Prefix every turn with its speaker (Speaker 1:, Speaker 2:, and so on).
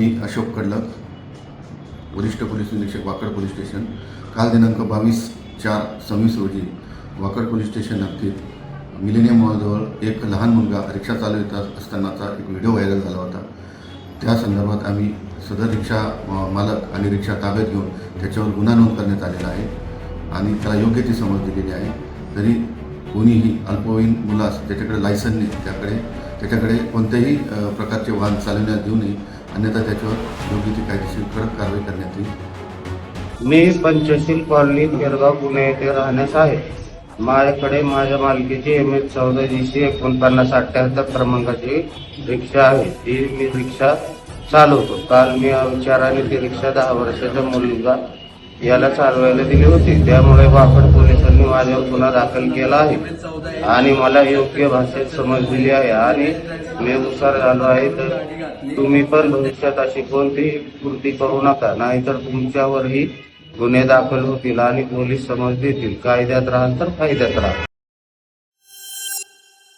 Speaker 1: मी अशोक कडलक, वरिष्ठ पोलीस निरीक्षक Wakad police station. काल दिनांक 22/4/26 रोजी वाकड पोलीस स्टेशन हद्दीत मिलेनियम मॉलजवळ एक लहान मुलगा रिक्षा चालवित असतानाचा एक व्हिडिओ व्हायरल झाला होता। त्या संदर्भात आम्ही सदर रिक्षा मालक आणि रिक्षा ताब्यात घेऊन त्याच्यावर गुन्हा नोंद करण्यात आलेला आहे आणि त्याला योग्य ती समज दिलेली आहे। तरी कोणीही अल्पवयीन मुलास त्याच्याकडे लायसन नाही, त्याच्याकडे कोणत्याही प्रकारचे वाहन चालवण्यास देऊ नये, अन्यथा त्याच्यावर योग्य ती कायदेशीर कडक कारवाई करण्यात येईल।
Speaker 2: मी पंचशील कॉलनी केरगाव पुणे येथे राहण्यास आहे। माझ्याकडे माझ्या मालकीची MS 144978 क्रमांकाची रिक्षा आहे। ती मी रिक्षा चालवतो। काल मी विचाराने ती रिक्षा 10 वर्षाचा मुलगा याला चालवायला दिली होती, त्यामुळे वाकड पोलिसांनी माझ्यावर गुन्हा दाखल केला आहे आणि मला योग्य भाषेत समज दिली आहे आणि मी हुशार झालो आहे। तर तुम्ही पण भविष्यात अशी कोणतीही कृती करू नका, नाहीतर तुमच्यावरही गुन्हे दाखल होतील आणि पोलीस समज देतील। कायद्यात राहाल तर फायद्यात राहा।